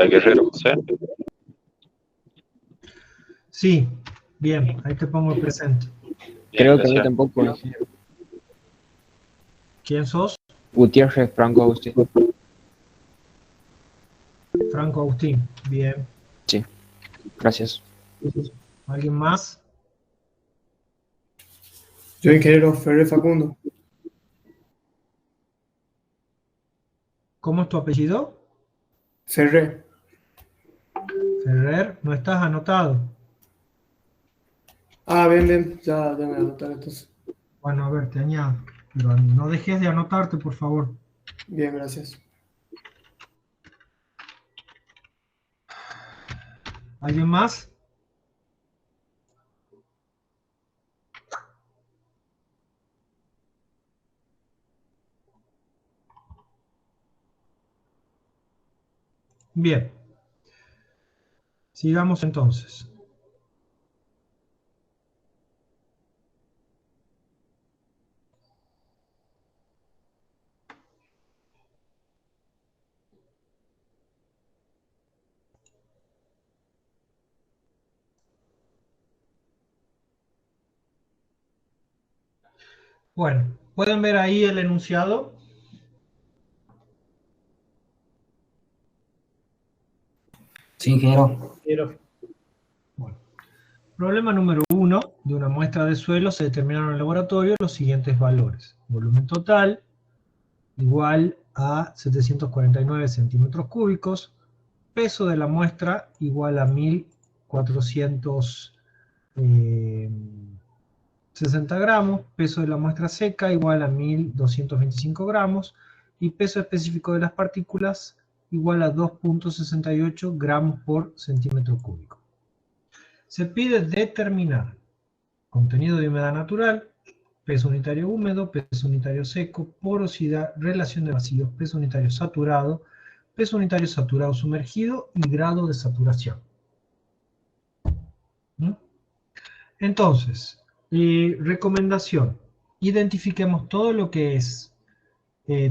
Guerrero José. Sí, bien, ahí te pongo presente. Creo que a mí tampoco, ingeniero. ¿Quién sos? Gutiérrez Franco Agustín. Franco Agustín, bien. Sí, gracias. ¿Alguien más? Yo, ingeniero Ferrer Facundo. ¿Cómo es tu apellido? Ferrer. Ferrer, no estás anotado. Ah, bien, bien. Ya me voy a anotar entonces. Bueno, a ver, te añado. Pero no dejes de anotarte, por favor. Bien, gracias. ¿Alguien más? Bien. Sigamos entonces. Bueno, ¿pueden ver ahí el enunciado? Sí, ingeniero. Bueno. Problema número 1. De una muestra de suelo se determinaron en el laboratorio los siguientes valores. Volumen total igual a 749 centímetros cúbicos. Peso de la muestra igual a 1460 gramos. Peso de la muestra seca igual a 1225 gramos. Y peso específico de las partículas igual a 2,68 gramos por centímetro cúbico. Se pide determinar contenido de humedad natural, peso unitario húmedo, peso unitario seco, porosidad, relación de vacíos, peso unitario saturado sumergido y grado de saturación. ¿Mm? Entonces, recomendación, identifiquemos todo lo que es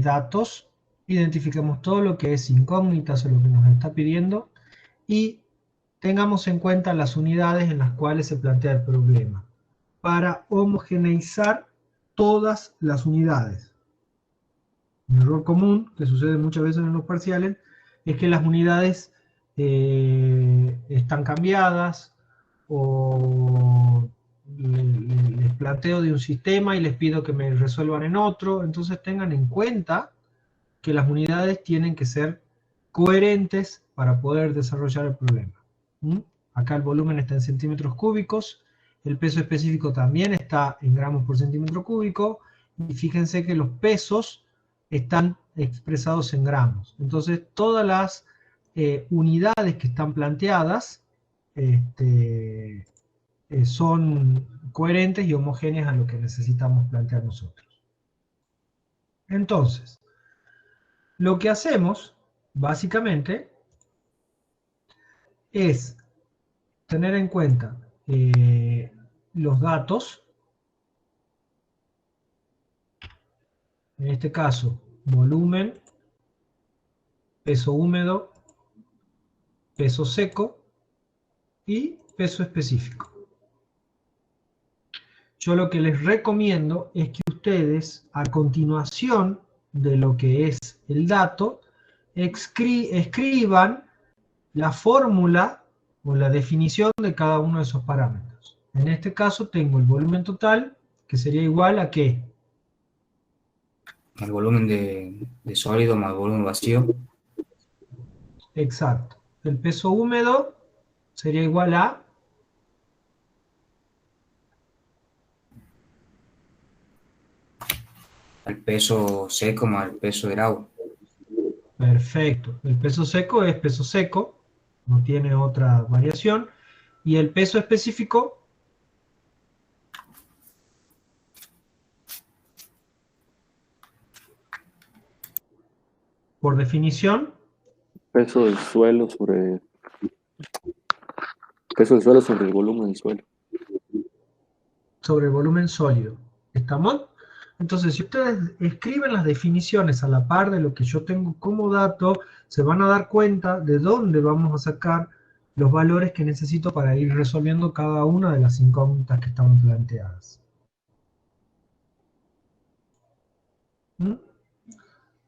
datos, identifiquemos todo lo que es incógnitas o lo que nos está pidiendo y tengamos en cuenta las unidades en las cuales se plantea el problema para homogeneizar todas las unidades. Un error común que sucede muchas veces en los parciales es que las unidades están cambiadas o les planteo de un sistema y les pido que me resuelvan en otro. Entonces tengan en cuenta que las unidades tienen que ser coherentes para poder desarrollar el problema. Acá el volumen está en centímetros cúbicos, el peso específico también está en gramos por centímetro cúbico, y fíjense que los pesos están expresados en gramos. Entonces todas las unidades que están planteadas son coherentes y homogéneas a lo que necesitamos plantear nosotros. Entonces, lo que hacemos, básicamente, es tener en cuenta los datos, en este caso, volumen, peso húmedo, peso seco y peso específico. Yo lo que les recomiendo es que ustedes, a continuación de lo que es el dato, escriban la fórmula o la definición de cada uno de esos parámetros. En este caso tengo el volumen total, que sería igual a ¿qué? El volumen de sólido más volumen vacío. Exacto. El peso húmedo sería igual a el peso seco más el peso del agua. Perfecto. El peso seco es peso seco, no tiene otra variación. Y el peso específico, por definición, Peso del suelo sobre el volumen del suelo. sobre el volumen sólido. ¿Estamos? Entonces, si ustedes escriben las definiciones a la par de lo que yo tengo como dato, se van a dar cuenta de dónde vamos a sacar los valores que necesito para ir resolviendo cada una de las incógnitas que están planteadas. ¿Mm?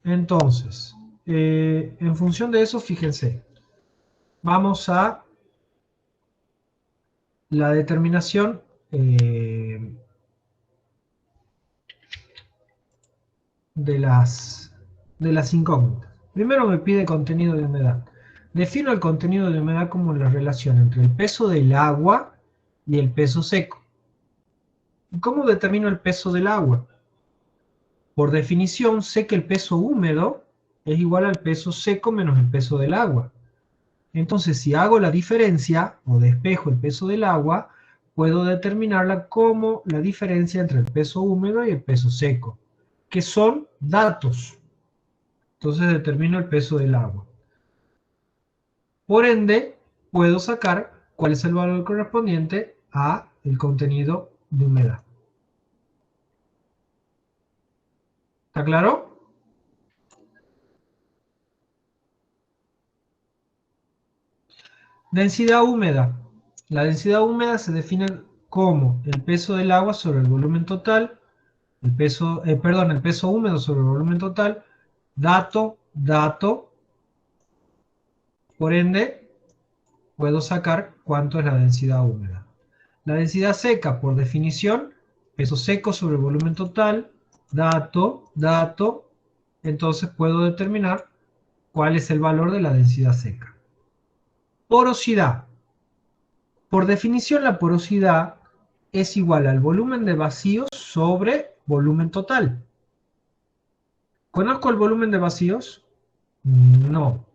Entonces, en función de eso, fíjense, vamos a la determinación de las incógnitas. Primero me pide contenido de humedad. Defino el contenido de humedad como la relación entre el peso del agua y el peso seco. ¿Y cómo determino el peso del agua? Por definición, sé que el peso húmedo es igual al peso seco menos el peso del agua. Entonces, si hago la diferencia o despejo el peso del agua, puedo determinarla como la diferencia entre el peso húmedo y el peso seco, que son datos. Entonces determino el peso del agua. Por ende, puedo sacar cuál es el valor correspondiente a el contenido de humedad. ¿Está claro? Densidad húmeda. La densidad húmeda se define como el peso del agua sobre el volumen total, el peso húmedo sobre el volumen total, dato, por ende, puedo sacar cuánto es la densidad húmeda. La densidad seca, por definición, peso seco sobre el volumen total, dato, entonces puedo determinar cuál es el valor de la densidad seca. Porosidad. Por definición, la porosidad es igual al volumen de vacíos sobre volumen total. ¿Conozco el volumen de vacíos? No.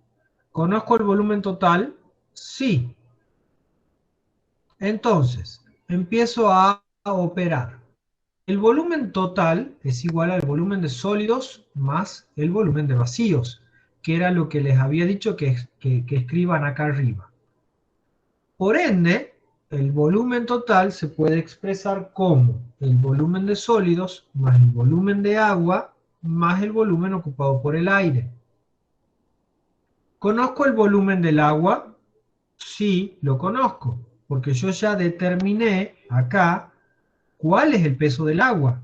¿Conozco el volumen total? Sí. Entonces, empiezo a operar. El volumen total es igual al volumen de sólidos más el volumen de vacíos, que era lo que les había dicho que escriban acá arriba. Por ende, el volumen total se puede expresar como el volumen de sólidos más el volumen de agua más el volumen ocupado por el aire. ¿Conozco el volumen del agua? Sí, lo conozco, porque yo ya determiné acá cuál es el peso del agua,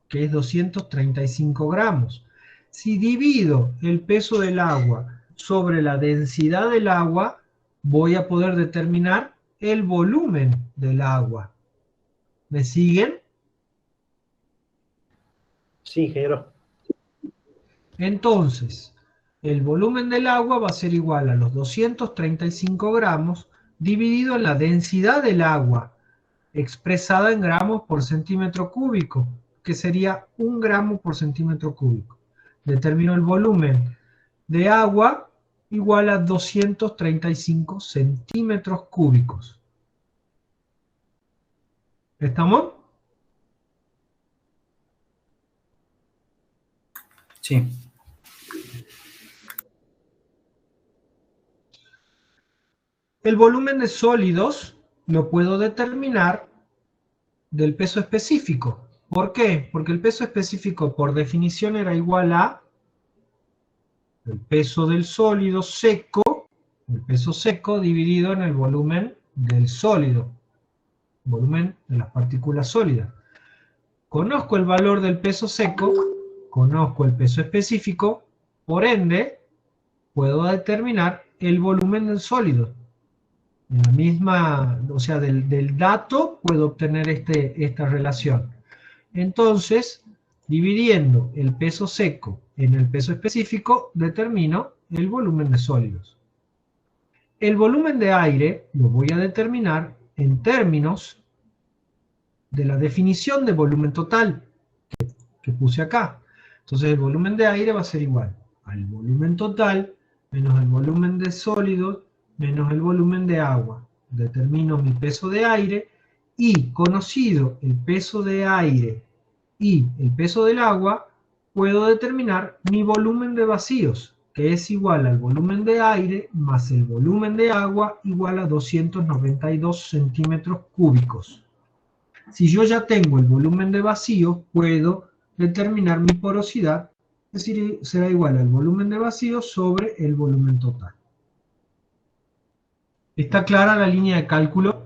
que es 235 gramos. Si divido el peso del agua sobre la densidad del agua, voy a poder determinar el volumen del agua. ¿Me siguen? Sí, ingeniero. Entonces, el volumen del agua va a ser igual a los 235 gramos dividido en la densidad del agua, expresada en gramos por centímetro cúbico, que sería 1 gramo por centímetro cúbico. Determino el volumen de agua igual a 235 centímetros cúbicos. ¿Estamos? Sí. El volumen de sólidos lo puedo determinar del peso específico. ¿Por qué? Porque el peso específico por definición era igual a el peso del sólido seco, el peso seco dividido en el volumen del sólido, volumen de las partículas sólidas. Conozco el valor del peso seco, conozco el peso específico, por ende, puedo determinar el volumen del sólido. En la misma, o sea, del dato puedo obtener esta relación. Entonces, dividiendo el peso seco en el peso específico, determino el volumen de sólidos. El volumen de aire lo voy a determinar en términos de la definición de volumen total que puse acá. Entonces el volumen de aire va a ser igual al volumen total menos el volumen de sólidos menos el volumen de agua. Determino mi peso de aire y, conocido el peso de aire y el peso del agua, puedo determinar mi volumen de vacíos, que es igual al volumen de aire más el volumen de agua igual a 292 centímetros cúbicos. Si yo ya tengo el volumen de vacíos, puedo determinar mi porosidad, es decir, será igual al volumen de vacío sobre el volumen total. ¿Está clara la línea de cálculo?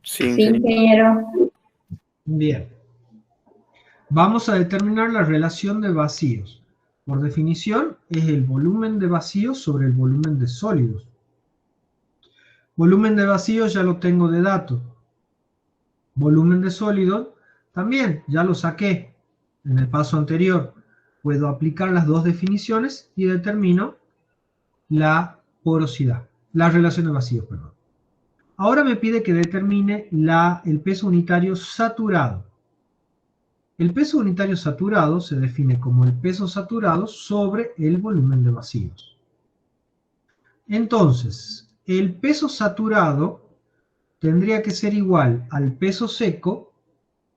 Sí, Sí, ingeniero. Bien. Vamos a determinar la relación de vacíos. Por definición, es el volumen de vacíos sobre el volumen de sólidos. Volumen de vacíos ya lo tengo de dato. Volumen de sólidos también, ya lo saqué en el paso anterior. Puedo aplicar las dos definiciones y determino la porosidad, la relación de vacíos, perdón. Ahora me pide que determine el peso unitario saturado. El peso unitario saturado se define como el peso saturado sobre el volumen de vacíos. Entonces, el peso saturado tendría que ser igual al peso seco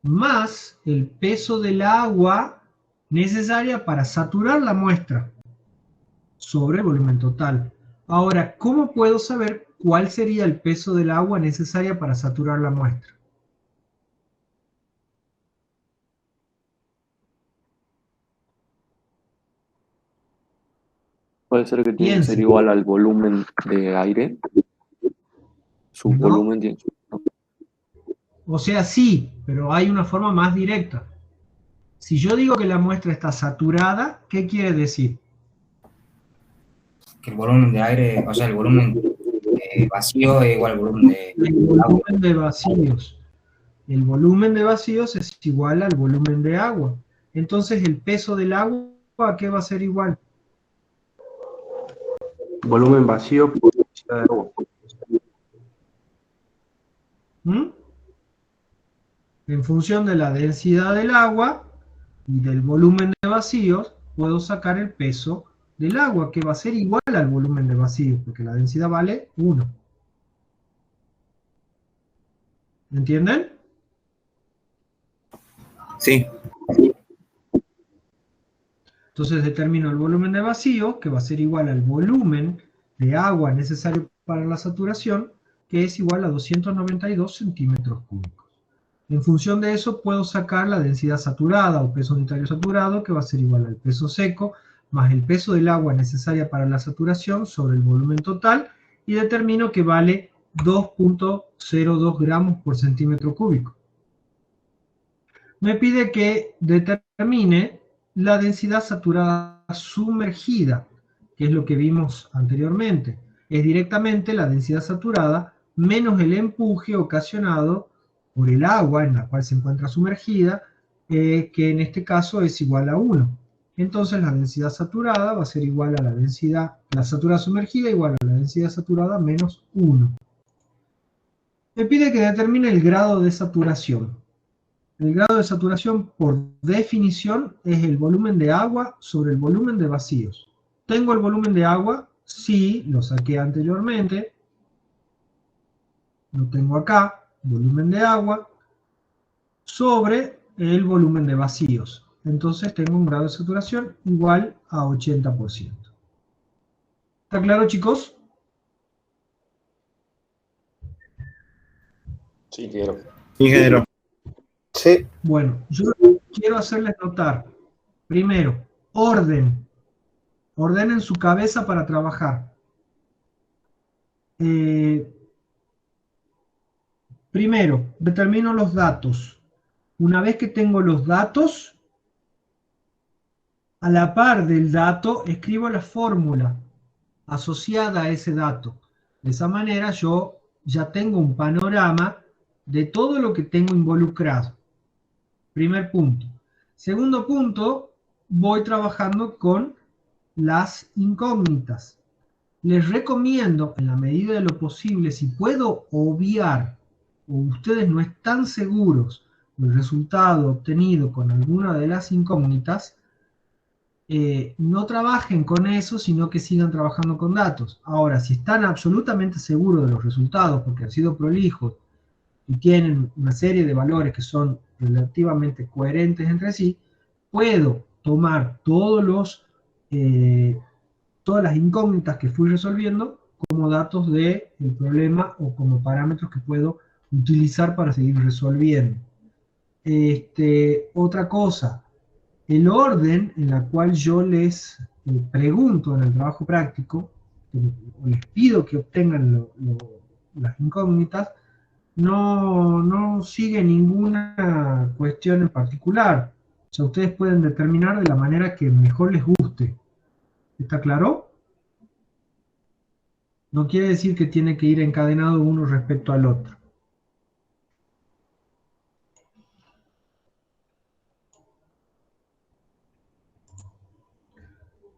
más el peso del agua necesaria para saturar la muestra sobre el volumen total. Ahora, ¿cómo puedo saber cuál sería el peso del agua necesaria para saturar la muestra? puede ser que tiene que ser Piense. igual al volumen de aire. Su ¿No? volumen tiene. O sea, sí, pero hay una forma más directa. Si yo digo que la muestra está saturada, ¿qué quiere decir? Que el volumen de aire, o sea, el volumen vacío es igual al volumen de El agua. volumen de vacíos. El volumen de vacíos es igual al volumen de agua. Entonces, el peso del agua, ¿a qué va a ser igual? Volumen vacío por densidad de agua. ¿Mm? En función de la densidad del agua y del volumen de vacíos, puedo sacar el peso del agua, que va a ser igual al volumen de vacíos, porque la densidad vale 1. ¿Entienden? Sí. Entonces determino el volumen de vacío, que va a ser igual al volumen de agua necesario para la saturación, que es igual a 292 centímetros cúbicos. En función de eso puedo sacar la densidad saturada o peso unitario saturado, que va a ser igual al peso seco, más el peso del agua necesaria para la saturación sobre el volumen total, y determino que vale 2.02 gramos por centímetro cúbico. Me pide que determine la densidad saturada sumergida, que es lo que vimos anteriormente. Es directamente la densidad saturada menos el empuje ocasionado por el agua en la cual se encuentra sumergida, que en este caso es igual a 1. Entonces la densidad saturada va a ser igual a la saturada sumergida igual a la densidad saturada menos 1. Me pide que determine el grado de saturación. El grado de saturación, por definición, es el volumen de agua sobre el volumen de vacíos. ¿Tengo el volumen de agua? Sí, lo saqué anteriormente. Lo tengo acá, volumen de agua, sobre el volumen de vacíos. Entonces tengo un grado de saturación igual a 80%. ¿Está claro, chicos? Sí, quiero. Ingeniero. Sí. Bueno, yo quiero hacerles notar, primero, orden. Ordenen su cabeza para trabajar. Primero, determino los datos. Una vez que tengo los datos, a la par del dato, escribo la fórmula asociada a ese dato. De esa manera yo ya tengo un panorama de todo lo que tengo involucrado. Primer punto. Segundo punto, voy trabajando con las incógnitas. Les recomiendo, en la medida de lo posible, si puedo obviar o ustedes no están seguros del resultado obtenido con alguna de las incógnitas, no trabajen con eso, sino que sigan trabajando con datos. Ahora, si están absolutamente seguros de los resultados, porque han sido prolijos y tienen una serie de valores que son relativamente coherentes entre sí, puedo tomar todas las incógnitas que fui resolviendo como datos del problema o como parámetros que puedo utilizar para seguir resolviendo. Otra cosa, el orden en la cual yo les pregunto en el trabajo práctico, les pido que obtengan las incógnitas, no sigue ninguna cuestión en particular. O sea, ustedes pueden determinar de la manera que mejor les guste. ¿Está claro? No quiere decir que tiene que ir encadenado uno respecto al otro.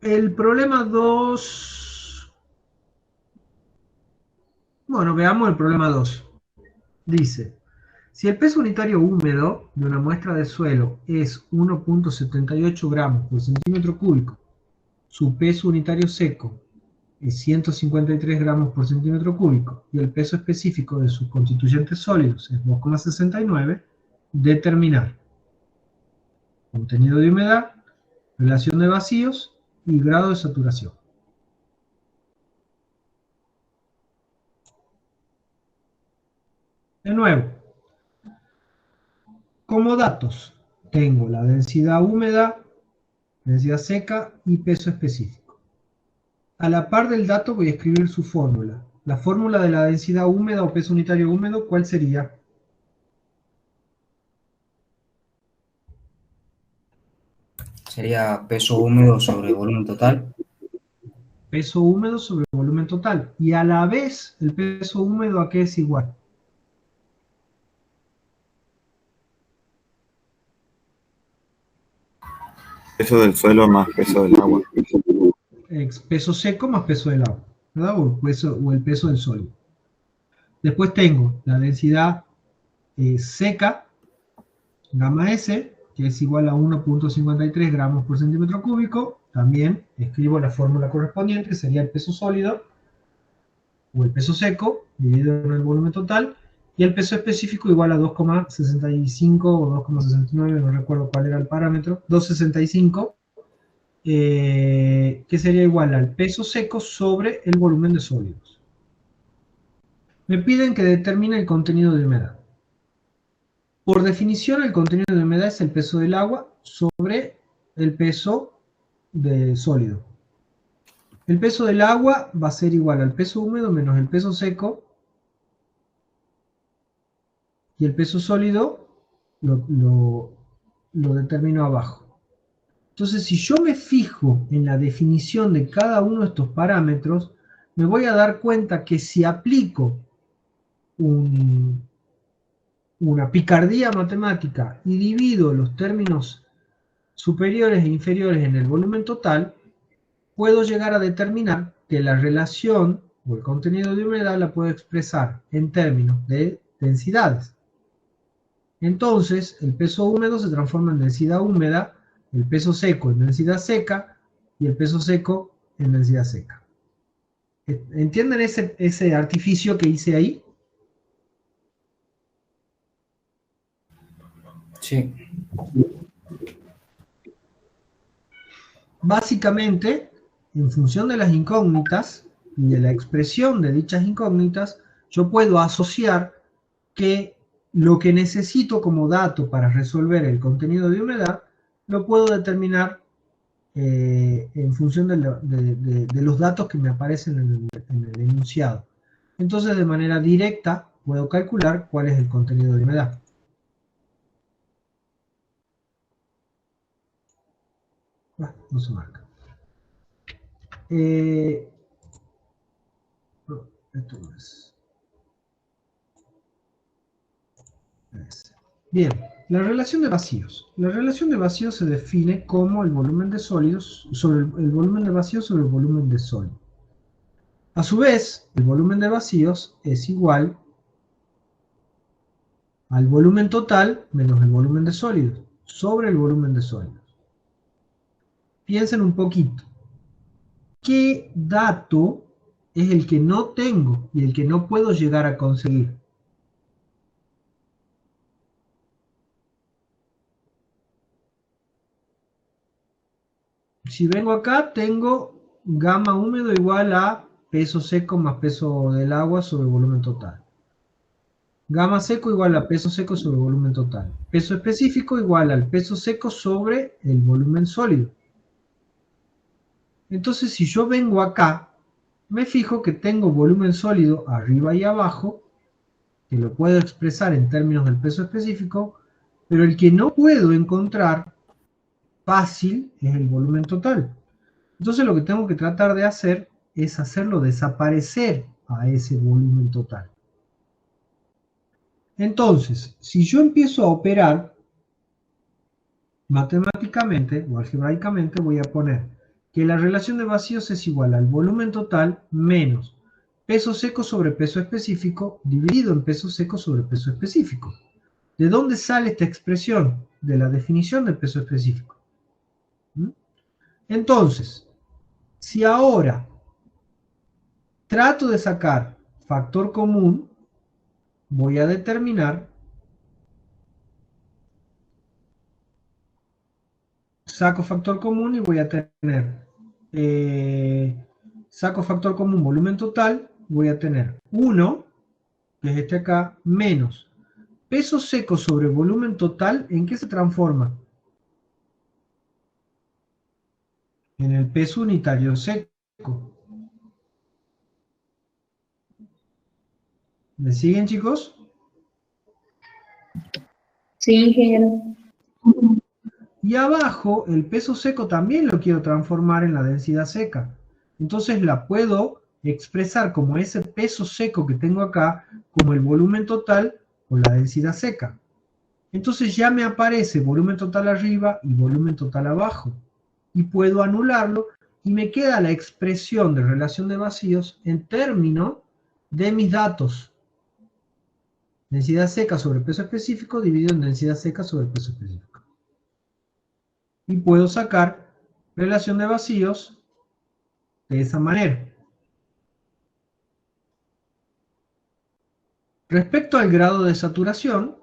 El problema 2. Bueno, veamos el problema 2. Dice, si el peso unitario húmedo de una muestra de suelo es 1.78 gramos por centímetro cúbico, su peso unitario seco es 153 gramos por centímetro cúbico y el peso específico de sus constituyentes sólidos es 2,69, determinar contenido de humedad, relación de vacíos y grado de saturación. De nuevo, como datos tengo la densidad húmeda, densidad seca y peso específico. A la par del dato voy a escribir su fórmula. La fórmula de la densidad húmeda o peso unitario húmedo, ¿cuál sería? Sería peso húmedo sobre volumen total. Peso húmedo sobre volumen total. Y a la vez, el peso húmedo, ¿a qué es igual? Peso del suelo más peso del agua. Peso seco más peso del agua, ¿verdad? O el peso del sólido. Después tengo la densidad seca, gamma S, que es igual a 1.53 gramos por centímetro cúbico. También escribo la fórmula correspondiente, que sería el peso sólido, o el peso seco, dividido en el volumen total, y el peso específico igual a 2,65 o 2,69, no recuerdo cuál era el parámetro, 2,65, que sería igual al peso seco sobre el volumen de sólidos. Me piden que determine el contenido de humedad. Por definición, el contenido de humedad es el peso del agua sobre el peso de sólido. El peso del agua va a ser igual al peso húmedo menos el peso seco, y el peso sólido lo determino abajo. Entonces, si yo me fijo en la definición de cada uno de estos parámetros, me voy a dar cuenta que si aplico una picardía matemática y divido los términos superiores e inferiores en el volumen total, puedo llegar a determinar que la relación o el contenido de humedad la puedo expresar en términos de densidades. Entonces, el peso húmedo se transforma en densidad húmeda, el peso seco en densidad seca y el peso seco en densidad seca. ¿Entienden ese artificio que hice ahí? Sí. Básicamente, en función de las incógnitas y de la expresión de dichas incógnitas, yo puedo asociar que lo que necesito como dato para resolver el contenido de humedad, lo puedo determinar en función de los datos que me aparecen en el enunciado. Entonces, de manera directa, puedo calcular cuál es el contenido de humedad. No se marca. No, esto no es. Bien, la relación de vacíos. La relación de vacíos se define como el volumen de sólidos sobre el volumen de vacíos sobre el volumen de sólido. A su vez, el volumen de vacíos es igual al volumen total menos el volumen de sólidos sobre el volumen de sólidos. Piensen un poquito. ¿Qué dato es el que no tengo y el que no puedo llegar a conseguir? Si vengo acá, tengo gamma húmedo igual a peso seco más peso del agua sobre volumen total. Gamma seco igual a peso seco sobre volumen total. Peso específico igual al peso seco sobre el volumen sólido. Entonces, si yo vengo acá, me fijo que tengo volumen sólido arriba y abajo, que lo puedo expresar en términos del peso específico, pero el que no puedo encontrar fácil es el volumen total. Entonces lo que tengo que tratar de hacer es hacerlo desaparecer a ese volumen total. Entonces, si yo empiezo a operar matemáticamente o algebraicamente, voy a poner que la relación de vacíos es igual al volumen total menos peso seco sobre peso específico dividido en peso seco sobre peso específico. ¿De dónde sale esta expresión? De la definición del peso específico. Entonces, si ahora trato de sacar factor común, voy a determinar, saco factor común y voy a tener, saco factor común volumen total, voy a tener 1, que es este acá, menos peso seco sobre volumen total, ¿en qué se transforma? En el peso unitario seco. ¿Me siguen, chicos? Sí, ingeniero. Y abajo, el peso seco también lo quiero transformar en la densidad seca. Entonces la puedo expresar como ese peso seco que tengo acá, como el volumen total o la densidad seca. Entonces ya me aparece volumen total arriba y volumen total abajo. Y puedo anularlo y me queda la expresión de relación de vacíos en términos de mis datos. Densidad seca sobre peso específico dividido en densidad seca sobre peso específico. Y puedo sacar relación de vacíos de esa manera. Respecto al grado de saturación,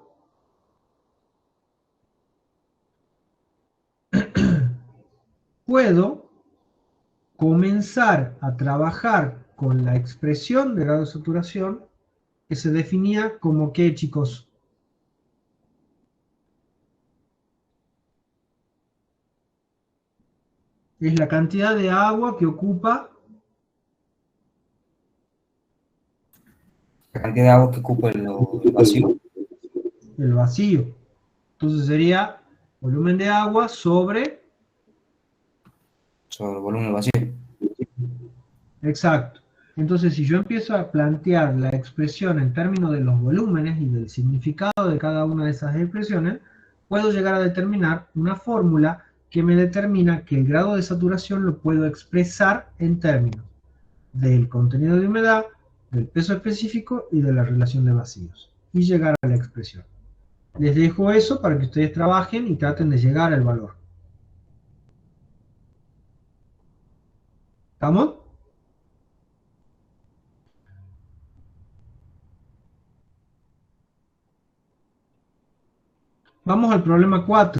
puedo comenzar a trabajar con la expresión de grado de saturación que se definía como ¿qué, chicos? Es la cantidad de agua que ocupa La cantidad de agua que ocupa el vacío. el vacío. Entonces sería volumen de agua sobre el volumen vacío. Exacto. Entonces, si yo empiezo a plantear la expresión en términos de los volúmenes y del significado de cada una de esas expresiones, puedo llegar a determinar una fórmula que me determina que el grado de saturación lo puedo expresar en términos del contenido de humedad, del peso específico y de la relación de vacíos. Y llegar a la expresión. Les dejo eso para que ustedes trabajen y traten de llegar al valor. ¿Estamos? Vamos al problema 4.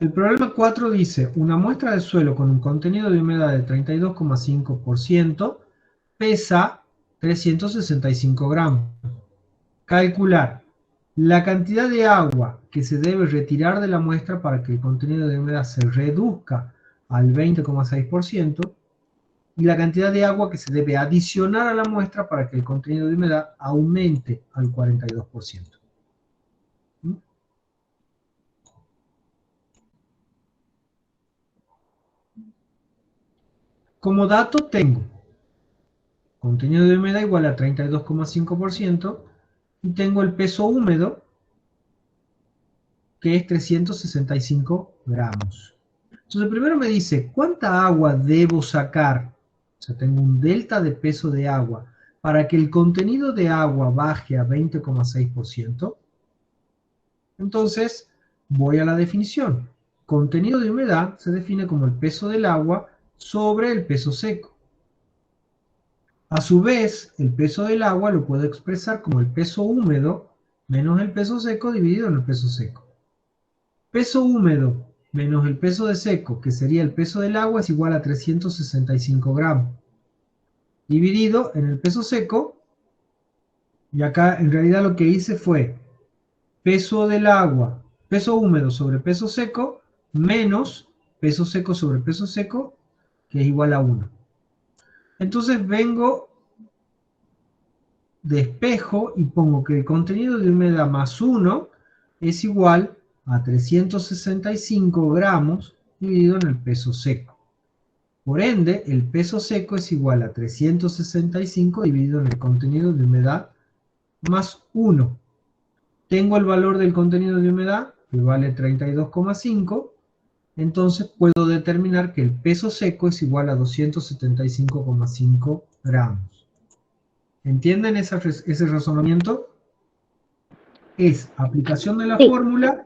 El problema 4 dice, una muestra de suelo con un contenido de humedad de 32,5% pesa 365 gramos. Calcular la cantidad de agua que se debe retirar de la muestra para que el contenido de humedad se reduzca al 20,6% y la cantidad de agua que se debe adicionar a la muestra para que el contenido de humedad aumente al 42%. Como dato tengo contenido de humedad igual a 32,5% y tengo el peso húmedo que es 365 gramos. Entonces primero me dice, ¿cuánta agua debo sacar? O sea, tengo un delta de peso de agua para que el contenido de agua baje a 20,6%. Entonces voy a la definición. Contenido de humedad se define como el peso del agua sobre el peso seco. A su vez, el peso del agua lo puedo expresar como el peso húmedo menos el peso seco dividido en el peso seco. Peso húmedo menos el peso de seco, que sería el peso del agua, es igual a 365 gramos. Dividido en el peso seco, Y acá en realidad lo que hice fue peso del agua, peso húmedo sobre peso seco, menos peso seco sobre peso seco, que es igual a 1. Entonces vengo, despejo y pongo que el contenido de humedad más 1 es igual a 365 gramos dividido en el peso seco. Por ende, el peso seco es igual a 365 dividido en el contenido de humedad más 1. Tengo el valor del contenido de humedad, que vale 32,5, entonces puedo determinar que el peso seco es igual a 275,5 gramos. ¿Entienden ese razonamiento? Es aplicación de la fórmula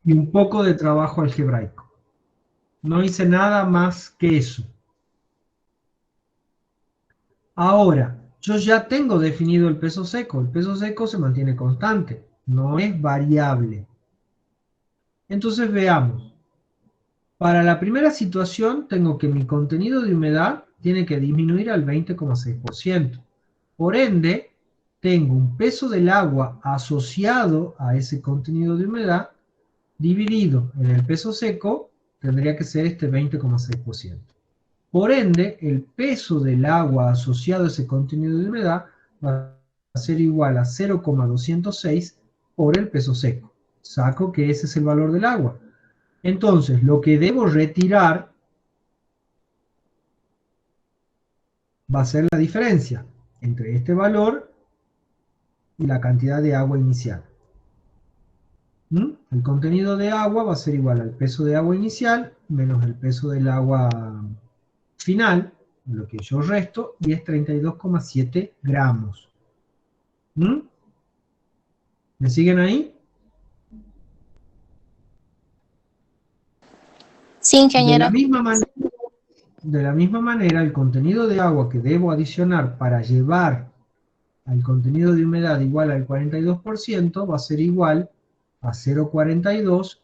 y un poco de trabajo algebraico. No hice nada más que eso. Ahora, yo ya tengo definido el peso seco. El peso seco se mantiene constante, no es variable. Entonces veamos. Para la primera situación tengo que mi contenido de humedad tiene que disminuir al 20,6%. Por ende, tengo un peso del agua asociado a ese contenido de humedad dividido en el peso seco, tendría que ser este 20,6%. Por ende, el peso del agua asociado a ese contenido de humedad va a ser igual a 0,206 por el peso seco. Saco que ese es el valor del agua. Entonces, lo que debo retirar va a ser la diferencia entre este valor y la cantidad de agua inicial. El contenido de agua va a ser igual al peso de agua inicial menos el peso del agua final, lo que yo resto, y es 32,7 gramos. ¿Me siguen ahí? Sí, ingeniero. De la misma manera, el contenido de agua que debo adicionar para llevar al contenido de humedad igual al 42% va a ser igual a 0,42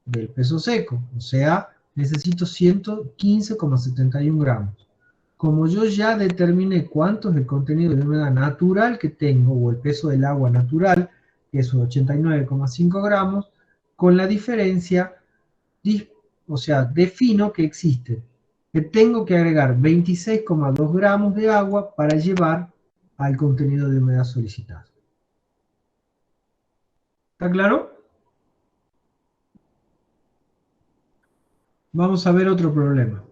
del peso seco. O sea, necesito 115,71 gramos. Como yo ya determiné cuánto es el contenido de humedad natural que tengo, o el peso del agua natural, que es 89,5 gramos, con la diferencia, o sea, defino que existe, que tengo que agregar 26,2 gramos de agua para llevar al contenido de humedad solicitado. ¿Está claro? Vamos a ver otro problema.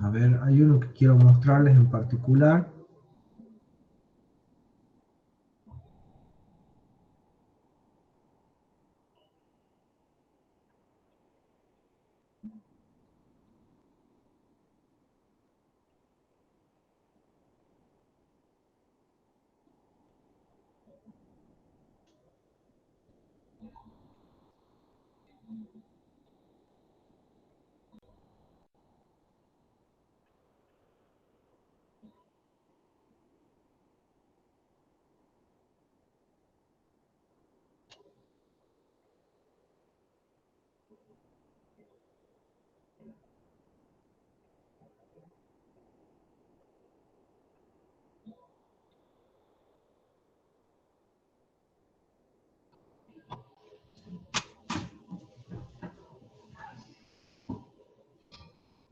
A ver, hay uno que quiero mostrarles en particular.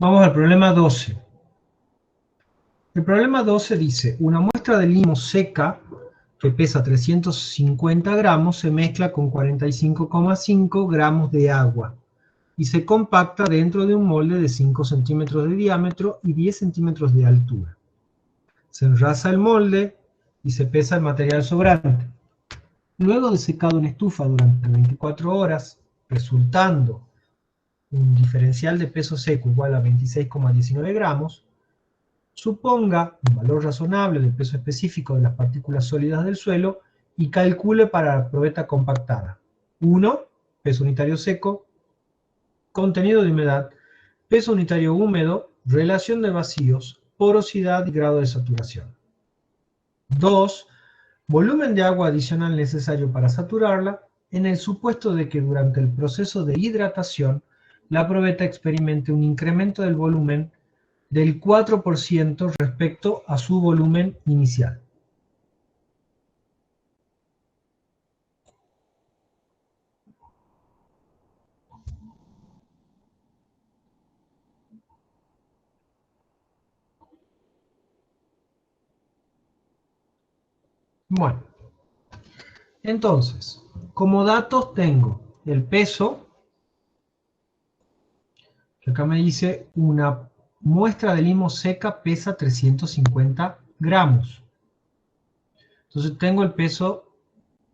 Vamos al problema 12. El problema 12 dice, una muestra de limo seca que pesa 350 gramos se mezcla con 45,5 gramos de agua y se compacta dentro de un molde de 5 centímetros de diámetro y 10 centímetros de altura. Se enrasa el molde y se pesa el material sobrante. Luego de secado en estufa durante 24 horas, resultando un diferencial de peso seco igual a 26,19 gramos, suponga un valor razonable del peso específico de las partículas sólidas del suelo y calcule para la probeta compactada. 1, peso unitario seco, contenido de humedad, peso unitario húmedo, relación de vacíos, porosidad y grado de saturación. 2, volumen de agua adicional necesario para saturarla, en el supuesto de que durante el proceso de hidratación la probeta experimente un incremento del volumen del 4% respecto a su volumen inicial. Bueno, entonces, como datos tengo el peso, que acá me dice una muestra de limo seca pesa 350 gramos. Entonces tengo el peso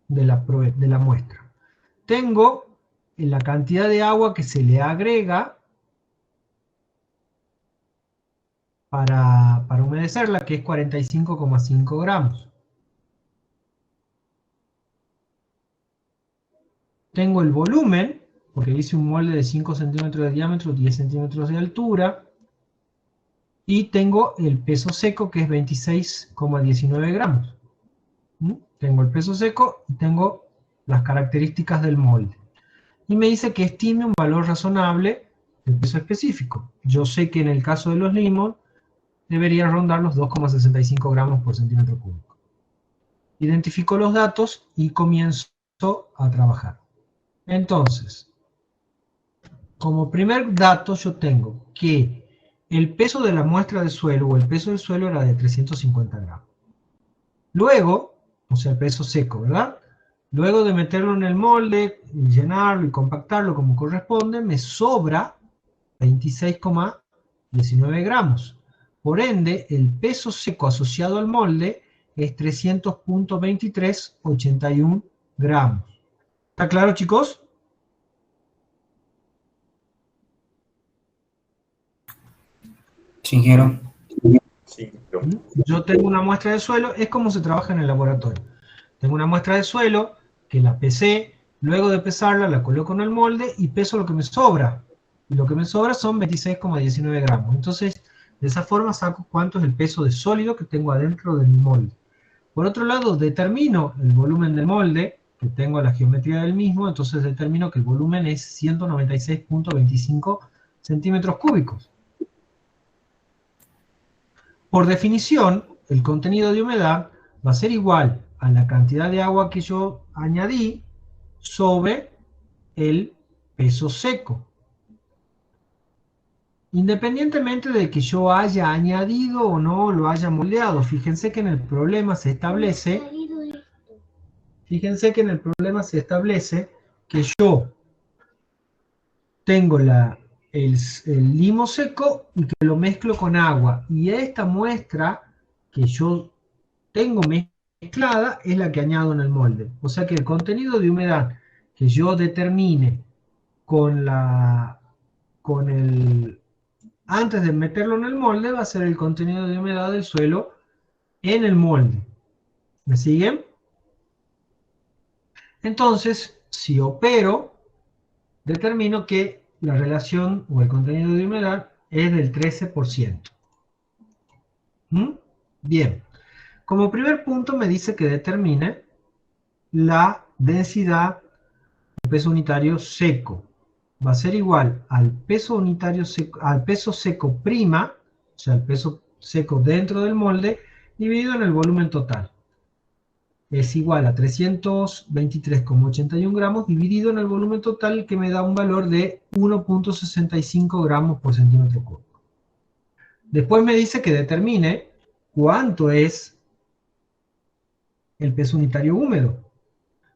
de la muestra. Tengo la cantidad de agua que se le agrega para humedecerla, que es 45,5 gramos. Tengo el volumen, porque hice un molde de 5 centímetros de diámetro, 10 centímetros de altura. Y tengo el peso seco, que es 26,19 gramos. Tengo el peso seco y tengo las características del molde. Y me dice que estime un valor razonable del peso específico. Yo sé que en el caso de los limos debería rondar los 2,65 gramos por centímetro cúbico. Identifico los datos y comienzo a trabajar. Entonces, como primer dato yo tengo que el peso de la muestra de suelo o el peso del suelo era de 350 gramos. Luego, o sea, el peso seco, ¿verdad? Luego de meterlo en el molde, llenarlo y compactarlo como corresponde, me sobra 26,19 gramos. Por ende, el peso seco asociado al molde es 300,2381 gramos. ¿Está claro, chicos? Sí, ingeniero. Sí, Yo tengo una muestra de suelo, es como se trabaja en el laboratorio. Tengo una muestra de suelo que la pesé, luego de pesarla la coloco en el molde y peso lo que me sobra. Y lo que me sobra son 26,19 gramos. Entonces, de esa forma saco cuánto es el peso de sólido que tengo adentro de mi molde. Por otro lado, determino el volumen del molde, que tengo la geometría del mismo, entonces determino que el volumen es 196,25 centímetros cúbicos. Por definición, el contenido de humedad va a ser igual a la cantidad de agua que yo añadí sobre el peso seco. Independientemente de que yo haya añadido o no lo haya moldeado, fíjense que en el problema se establece, que yo tengo el limo seco y que lo mezclo con agua. Y esta muestra que yo tengo mezclada es la que añado en el molde. O sea que el contenido de humedad que yo determine antes de meterlo en el molde va a ser el contenido de humedad del suelo en el molde. ¿Me siguen? Entonces, si opero, determino que la relación o el contenido de humedad es del 13%. Bien. Como primer punto me dice que determine la densidad del peso unitario seco. Va a ser igual al peso unitario seco, al peso seco prima, o sea, el peso seco dentro del molde, dividido en el volumen total. Es igual a 323,81 gramos dividido en el volumen total, que me da un valor de 1,65 gramos por centímetro cúbico. Después me dice que determine cuánto es el peso unitario húmedo.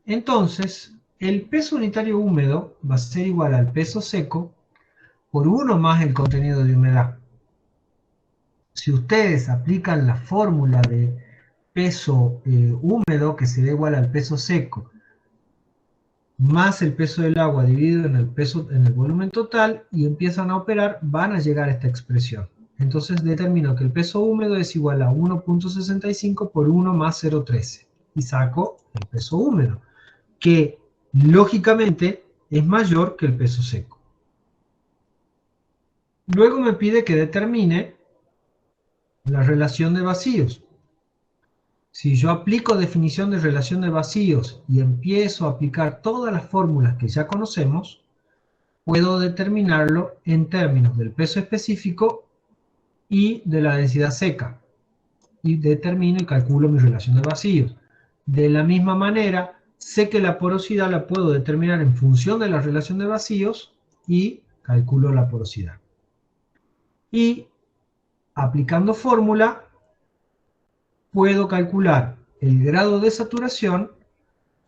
Entonces, el peso unitario húmedo va a ser igual al peso seco por 1 más el contenido de humedad. Si ustedes aplican la fórmula de peso húmedo, que será igual al peso seco, más el peso del agua dividido en el volumen total, y empiezan a operar, van a llegar a esta expresión. Entonces determino que el peso húmedo es igual a 1,65 por 1 más 0,13. y saco el peso húmedo, que lógicamente es mayor que el peso seco. Luego me pide que determine la relación de vacíos. Si yo aplico definición de relación de vacíos y empiezo a aplicar todas las fórmulas que ya conocemos, puedo determinarlo en términos del peso específico y de la densidad seca. Y determino y calculo mi relación de vacíos. De la misma manera, sé que la porosidad la puedo determinar en función de la relación de vacíos y calculo la porosidad. Y aplicando fórmula, puedo calcular el grado de saturación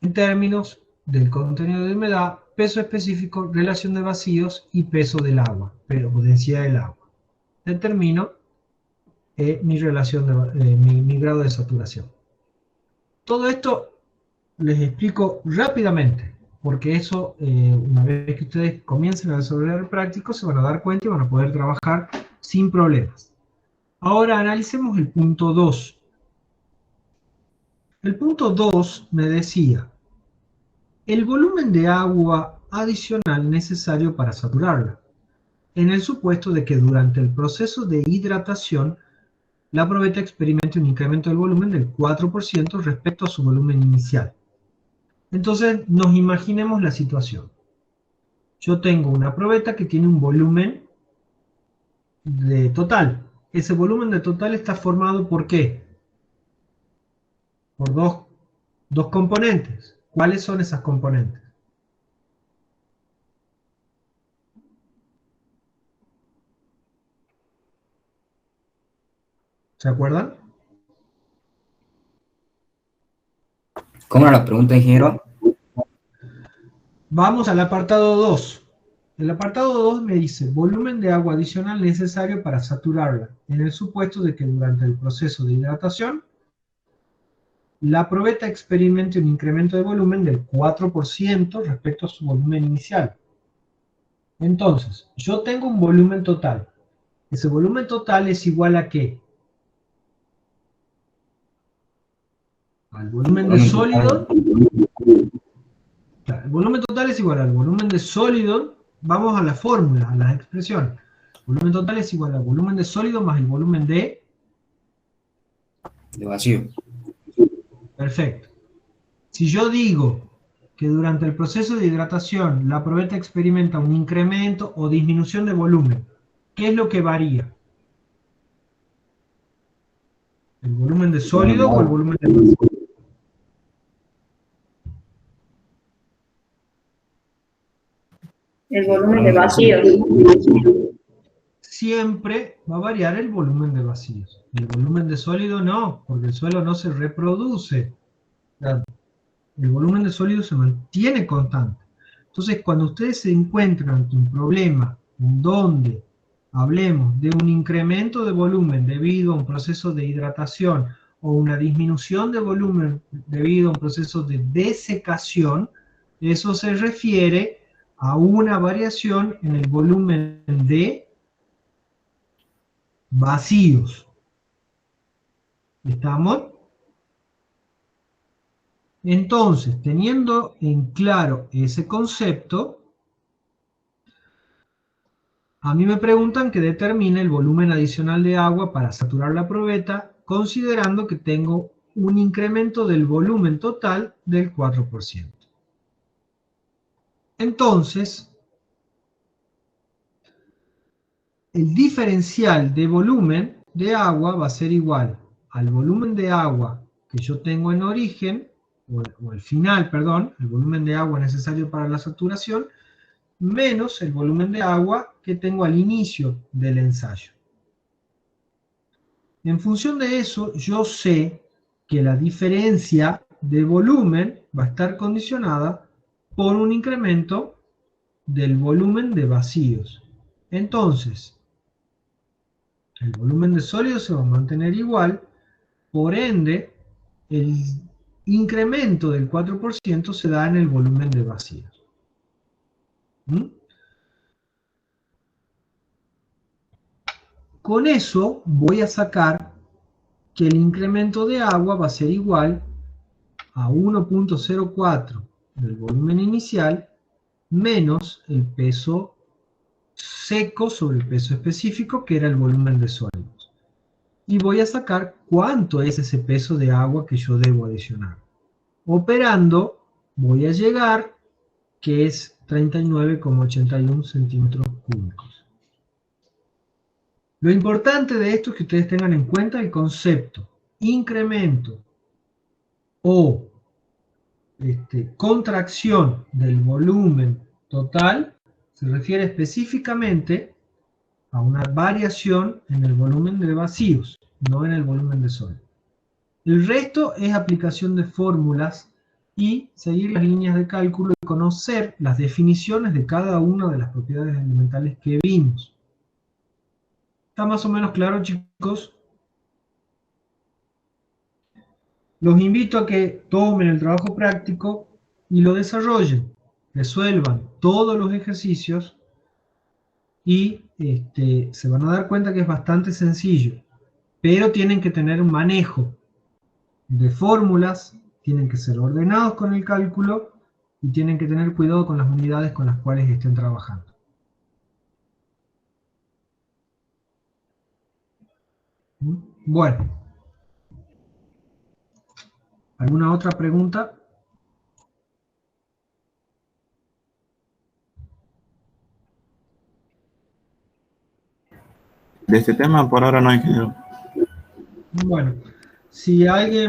en términos del contenido de humedad, peso específico, relación de vacíos y peso del agua, pero densidad del agua. Determino mi grado de saturación. Todo esto les explico rápidamente, porque eso, una vez que ustedes comiencen a desarrollar el práctico, se van a dar cuenta y van a poder trabajar sin problemas. Ahora analicemos el punto 2. El punto 2 me decía, el volumen de agua adicional necesario para saturarla, en el supuesto de que durante el proceso de hidratación, la probeta experimente un incremento del volumen del 4% respecto a su volumen inicial. Entonces, nos imaginemos la situación. Yo tengo una probeta que tiene un volumen de total. Ese volumen de total está formado ¿por qué? Por dos componentes. ¿Cuáles son esas componentes? ¿Se acuerdan? ¿Cómo era la pregunta, ingeniero? Vamos al apartado 2. El apartado 2 me dice volumen de agua adicional necesario para saturarla, en el supuesto de que durante el proceso de hidratación, la probeta experimente un incremento de volumen del 4% respecto a su volumen inicial. Entonces, yo tengo un volumen total. Ese volumen total es igual a ¿qué? Al volumen de sólido. El volumen total es igual al volumen de sólido. Vamos a la fórmula, a la expresión. El volumen total es igual al volumen de sólido más el volumen de vacío. Perfecto. Si yo digo que durante el proceso de hidratación la probeta experimenta un incremento o disminución de volumen, ¿qué es lo que varía? ¿El volumen de sólido o el volumen de vacío? El volumen de vacíos. Siempre va a variar el volumen de vacíos. El volumen de sólido no, porque el suelo no se reproduce. El volumen de sólido se mantiene constante. Entonces, cuando ustedes se encuentran ante un problema en donde hablemos de un incremento de volumen debido a un proceso de hidratación o una disminución de volumen debido a un proceso de desecación, eso se refiere a una variación en el volumen de vacíos. ¿Estamos? Entonces, teniendo en claro ese concepto, a mí me preguntan que determine el volumen adicional de agua para saturar la probeta, considerando que tengo un incremento del volumen total del 4%. Entonces, el diferencial de volumen de agua va a ser igual al volumen de agua que yo tengo en origen, o al final, perdón, el volumen de agua necesario para la saturación, menos el volumen de agua que tengo al inicio del ensayo. En función de eso, yo sé que la diferencia de volumen va a estar condicionada por un incremento del volumen de vacíos. Entonces, el volumen de sólidos se va a mantener igual, por ende, el incremento del 4% se da en el volumen de vacíos. Con eso voy a sacar que el incremento de agua va a ser igual a 1.04 del volumen inicial menos el peso seco sobre el peso específico, que era el volumen de sólidos. Y voy a sacar cuánto es ese peso de agua que yo debo adicionar. Operando, voy a llegar que es 39,81 centímetros cúbicos. Lo importante de esto es que ustedes tengan en cuenta el concepto incremento o contracción del volumen total se refiere específicamente a una variación en el volumen de vacíos, no en el volumen de sólidos. El resto es aplicación de fórmulas y seguir las líneas de cálculo y conocer las definiciones de cada una de las propiedades elementales que vimos. ¿Está más o menos claro, chicos? Los invito a que tomen el trabajo práctico y lo desarrollen, resuelvan todos los ejercicios y se van a dar cuenta que es bastante sencillo, pero tienen que tener un manejo de fórmulas, tienen que ser ordenados con el cálculo y tienen que tener cuidado con las unidades con las cuales estén trabajando. Bueno, ¿alguna otra pregunta? De este tema por ahora no hay ingeniero. Bueno, si alguien